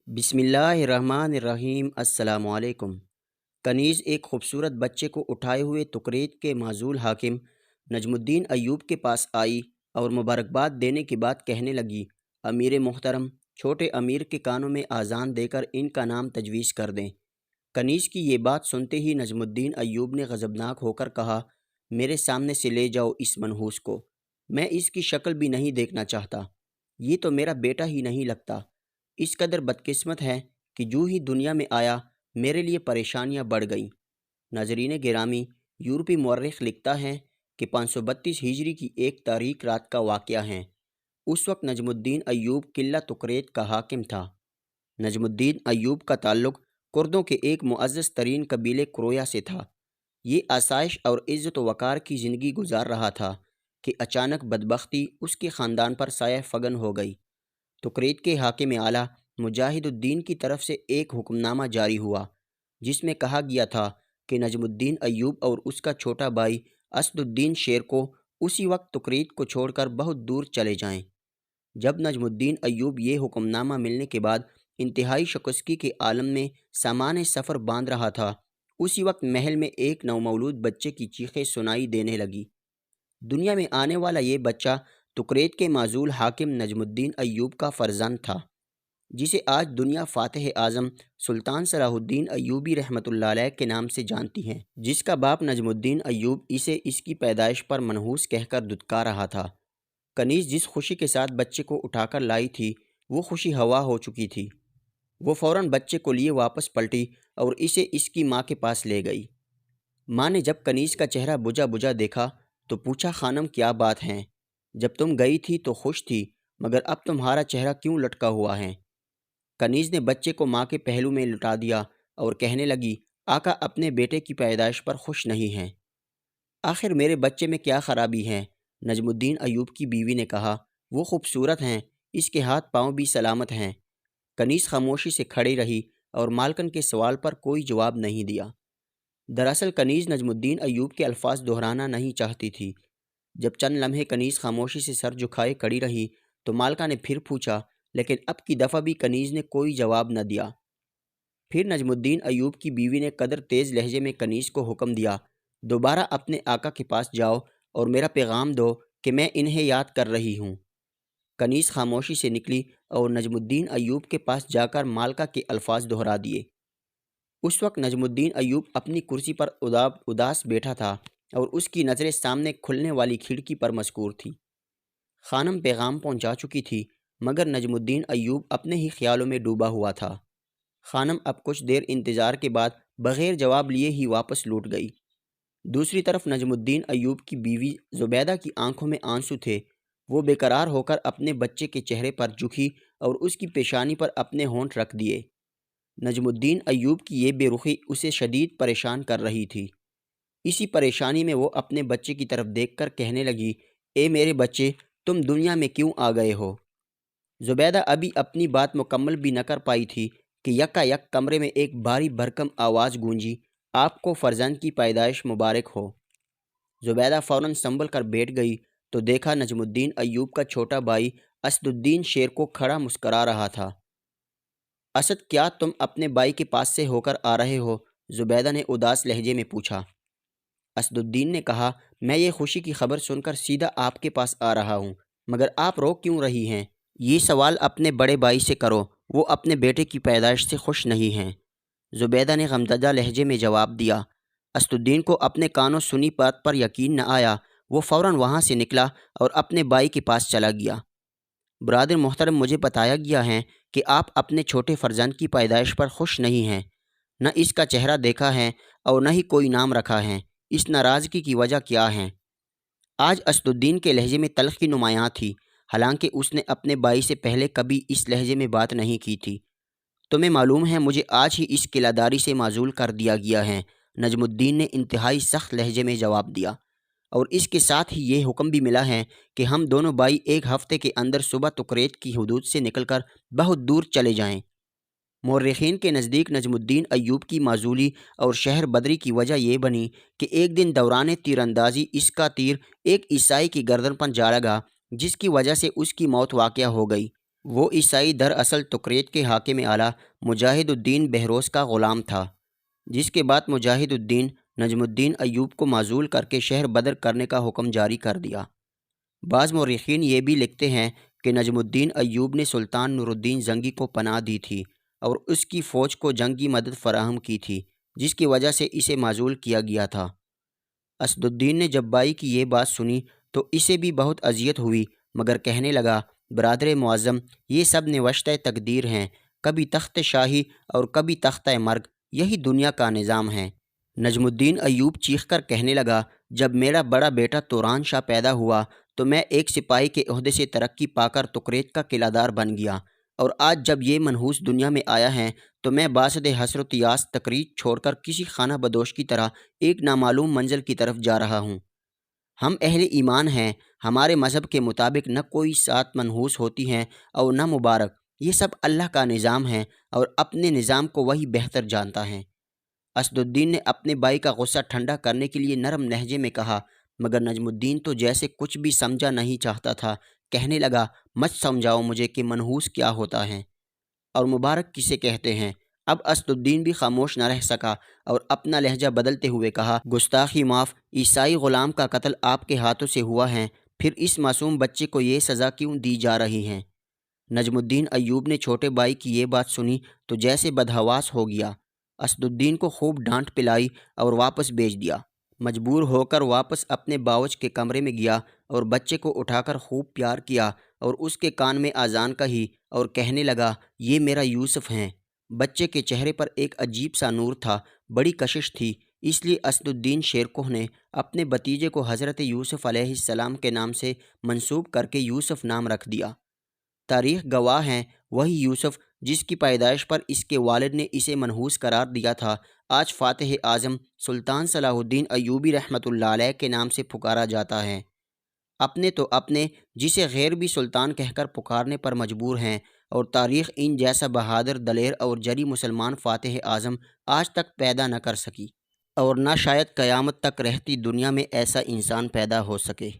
بسم اللہ الرحمن الرحیم۔ السلام علیکم۔ کنیز ایک خوبصورت بچے کو اٹھائے ہوئے تکریت کے معزول حاکم نجم الدین ایوب کے پاس آئی اور مبارکباد دینے کے بعد کہنے لگی، امیر محترم، چھوٹے امیر کے کانوں میں آذان دے کر ان کا نام تجویز کر دیں۔ کنیز کی یہ بات سنتے ہی نجم الدین ایوب نے غضبناک ہو کر کہا، میرے سامنے سے لے جاؤ اس منحوس کو، میں اس کی شکل بھی نہیں دیکھنا چاہتا، یہ تو میرا بیٹا ہی نہیں لگتا۔ اس قدر بدقسمت ہے کہ جو ہی دنیا میں آیا میرے لیے پریشانیاں بڑھ گئیں۔ ناظرین گرامی، یورپی مورخ لکھتا ہے کہ 532 ہجری کی ایک تاریک رات کا واقعہ ہے۔ اس وقت نجم الدین ایوب قلعہ تکریت کا حاکم تھا۔ نجم الدین ایوب کا تعلق کردوں کے ایک معزز ترین قبیلے کرویا سے تھا۔ یہ آسائش اور عزت و وقار کی زندگی گزار رہا تھا کہ اچانک بدبختی اس کے خاندان پر سایہ فگن ہو گئی۔ تکریت کے حاکم اعلیٰ مجاہد الدین کی طرف سے ایک حکم نامہ جاری ہوا، جس میں کہا گیا تھا کہ نجم الدین ایوب اور اس کا چھوٹا بھائی اسد الدین شیر کو اسی وقت تکریت کو چھوڑ کر بہت دور چلے جائیں۔ جب نجم الدین ایوب یہ حکم نامہ ملنے کے بعد انتہائی شکستگی کے عالم میں سامان سفر باندھ رہا تھا، اسی وقت محل میں ایک نومولود بچے کی چیخیں سنائی دینے لگی۔ دنیا میں آنے والا یہ بچہ تکریت کے معزول حاکم نجم الدین ایوب کا فرزند تھا، جسے آج دنیا فاتح اعظم سلطان صلاح الدین ایوبی رحمۃ اللہ علیہ کے نام سے جانتی ہے، جس کا باپ نجم الدین ایوب اسے اس کی پیدائش پر منحوس کہہ کر دھتکار رہا تھا۔ کنیز جس خوشی کے ساتھ بچے کو اٹھا کر لائی تھی، وہ خوشی ہوا ہو چکی تھی۔ وہ فوراً بچے کو لیے واپس پلٹی اور اسے اس کی ماں کے پاس لے گئی۔ ماں نے جب کنیز کا چہرہ بجھا بجھا دیکھا تو پوچھا، خانم کیا بات ہے؟ جب تم گئی تھی تو خوش تھی، مگر اب تمہارا چہرہ کیوں لٹکا ہوا ہے؟ کنیز نے بچے کو ماں کے پہلو میں لٹا دیا اور کہنے لگی، آقا اپنے بیٹے کی پیدائش پر خوش نہیں ہیں۔ آخر میرے بچے میں کیا خرابی ہے؟ نجم الدین ایوب کی بیوی نے کہا، وہ خوبصورت ہیں، اس کے ہاتھ پاؤں بھی سلامت ہیں۔ کنیز خاموشی سے کھڑی رہی اور مالکن کے سوال پر کوئی جواب نہیں دیا۔ دراصل کنیز نجم الدین ایوب کے الفاظ دہرانا نہیں چاہتی تھی۔ جب چند لمحے کنیز خاموشی سے سر جھکائے کھڑی رہی تو مالکہ نے پھر پوچھا، لیکن اب کی دفعہ بھی کنیز نے کوئی جواب نہ دیا۔ پھر نجم الدین ایوب کی بیوی نے قدر تیز لہجے میں کنیز کو حکم دیا، دوبارہ اپنے آقا کے پاس جاؤ اور میرا پیغام دو کہ میں انہیں یاد کر رہی ہوں۔ کنیز خاموشی سے نکلی اور نجم الدین ایوب کے پاس جا کر مالکہ کے الفاظ دہرا دیے۔ اس وقت نجم الدین ایوب اپنی کرسی پر اداس بیٹھا تھا اور اس کی نظریں سامنے کھلنے والی کھڑکی پر مذکور تھی۔ خانم پیغام پہنچا چکی تھی، مگر نجم الدین ایوب اپنے ہی خیالوں میں ڈوبا ہوا تھا۔ خانم اب کچھ دیر انتظار کے بعد بغیر جواب لیے ہی واپس لوٹ گئی۔ دوسری طرف نجم الدین ایوب کی بیوی زبیدہ کی آنکھوں میں آنسو تھے۔ وہ بے قرار ہو کر اپنے بچے کے چہرے پر جھکی اور اس کی پیشانی پر اپنے ہونٹ رکھ دیے۔ نجم الدین ایوب کی یہ بے رخی اسے شدید پریشان کر رہی تھی۔ اسی پریشانی میں وہ اپنے بچے کی طرف دیکھ کر کہنے لگی، اے میرے بچے، تم دنیا میں کیوں آ گئے ہو؟ زبیدہ ابھی اپنی بات مکمل بھی نہ کر پائی تھی کہ یکا یک کمرے میں ایک بھاری بھرکم آواز گونجی، آپ کو فرزند کی پیدائش مبارک ہو۔ زبیدہ فوراً سنبھل کر بیٹھ گئی تو دیکھا نجم الدین ایوب کا چھوٹا بھائی اسد الدین شیر کو کھڑا مسکرا رہا تھا۔ اسد، کیا تم اپنے بھائی کے پاس سے ہو کر آ رہے ہو؟ زبیدہ نے اداس لہجے میں پوچھا۔ اسد الدین نے کہا، میں یہ خوشی کی خبر سن کر سیدھا آپ کے پاس آ رہا ہوں، مگر آپ رو کیوں رہی ہیں؟ یہ سوال اپنے بڑے بھائی سے کرو، وہ اپنے بیٹے کی پیدائش سے خوش نہیں ہیں۔ زبیدہ نے غمزدہ لہجے میں جواب دیا۔ اسد الدین کو اپنے کانوں سنی بات پر یقین نہ آیا۔ وہ فوراً وہاں سے نکلا اور اپنے بھائی کے پاس چلا گیا۔ برادر محترم، مجھے بتایا گیا ہے کہ آپ اپنے چھوٹے فرزند کی پیدائش پر خوش نہیں ہیں۔ نہ اس کا چہرہ دیکھا ہے اور نہ ہی کوئی نام رکھا ہے۔ اس ناراضگی کی وجہ کیا ہے؟ آج اسد الدین کے لہجے میں تلخی نمایاں تھی، حالانکہ اس نے اپنے بھائی سے پہلے کبھی اس لہجے میں بات نہیں کی تھی۔ تمہیں معلوم ہے مجھے آج ہی اس قلعہ داری سے معزول کر دیا گیا ہے، نجم الدین نے انتہائی سخت لہجے میں جواب دیا، اور اس کے ساتھ ہی یہ حکم بھی ملا ہے کہ ہم دونوں بھائی ایک ہفتے کے اندر صبح تکریت کی حدود سے نکل کر بہت دور چلے جائیں۔ مورخین کے نزدیک نجم الدین ایوب کی معزولی اور شہر بدری کی وجہ یہ بنی کہ ایک دن دوران تیر اندازی اس کا تیر ایک عیسائی کی گردن پر جا لگا، جس کی وجہ سے اس کی موت واقع ہو گئی۔ وہ عیسائی دراصل تکریت کے حاکم اعلیٰ مجاہد الدین بہروز کا غلام تھا، جس کے بعد مجاہد الدین نجم الدین ایوب کو معزول کر کے شہر بدر کرنے کا حکم جاری کر دیا۔ بعض مورخین یہ بھی لکھتے ہیں کہ نجم الدین ایوب نے سلطان نور الدین زنگی کو پناہ دی تھی اور اس کی فوج کو جنگی مدد فراہم کی تھی، جس کی وجہ سے اسے معزول کیا گیا تھا۔ اسد الدین نے جب بائی کی یہ بات سنی تو اسے بھی بہت اذیت ہوئی، مگر کہنے لگا، برادر معظم، یہ سب نوشتہ تقدیر ہیں، کبھی تخت شاہی اور کبھی تختہ مرگ، یہی دنیا کا نظام ہے۔ نجم الدین ایوب چیخ کر کہنے لگا، جب میرا بڑا بیٹا توران شاہ پیدا ہوا تو میں ایک سپاہی کے عہدے سے ترقی پا کر تکریت کا قلعہ دار بن گیا، اور آج جب یہ منحوس دنیا میں آیا ہے تو میں باسط حسرت یاس تکریت چھوڑ کر کسی خانہ بدوش کی طرح ایک نامعلوم منزل کی طرف جا رہا ہوں۔ ہم اہل ایمان ہیں، ہمارے مذہب کے مطابق نہ کوئی سات منحوس ہوتی ہیں اور نہ مبارک، یہ سب اللہ کا نظام ہے اور اپنے نظام کو وہی بہتر جانتا ہے۔ اسد الدین نے اپنے بھائی کا غصہ ٹھنڈا کرنے کے لیے نرم لہجے میں کہا، مگر نجم الدین تو جیسے کچھ بھی سمجھا نہیں چاہتا تھا، کہنے لگا، مت سمجھاؤ مجھے کہ منحوس کیا ہوتا ہے اور مبارک کسے کہتے ہیں۔ اب اسد الدین بھی خاموش نہ رہ سکا اور اپنا لہجہ بدلتے ہوئے کہا، گستاخی معاف، عیسائی غلام کا قتل آپ کے ہاتھوں سے ہوا ہے، پھر اس معصوم بچے کو یہ سزا کیوں دی جا رہی ہے؟ نجم الدین ایوب نے چھوٹے بھائی کی یہ بات سنی تو جیسے بدحواس ہو گیا، اسد الدین کو خوب ڈانٹ پلائی اور واپس بھیج دیا۔ مجبور ہو کر واپس اپنے باورچ کے کمرے میں گیا اور بچے کو اٹھا کر خوب پیار کیا اور اس کے کان میں اذان کہی اور کہنے لگا، یہ میرا یوسف ہیں۔ بچے کے چہرے پر ایک عجیب سا نور تھا، بڑی کشش تھی، اس لیے اسد الدین شیرکوہ نے اپنے بتیجے کو حضرت یوسف علیہ السلام کے نام سے منسوب کر کے یوسف نام رکھ دیا۔ تاریخ گواہ ہیں، وہی یوسف جس کی پیدائش پر اس کے والد نے اسے منحوس قرار دیا تھا، آج فاتح اعظم سلطان صلاح الدین ایوبی رحمۃ اللہ علیہ کے نام سے پکارا جاتا ہے۔ اپنے تو اپنے، جسے غیر بھی سلطان کہہ کر پکارنے پر مجبور ہیں، اور تاریخ ان جیسا بہادر، دلیر اور جری مسلمان فاتح اعظم آج تک پیدا نہ کر سکی، اور نہ شاید قیامت تک رہتی دنیا میں ایسا انسان پیدا ہو سکے۔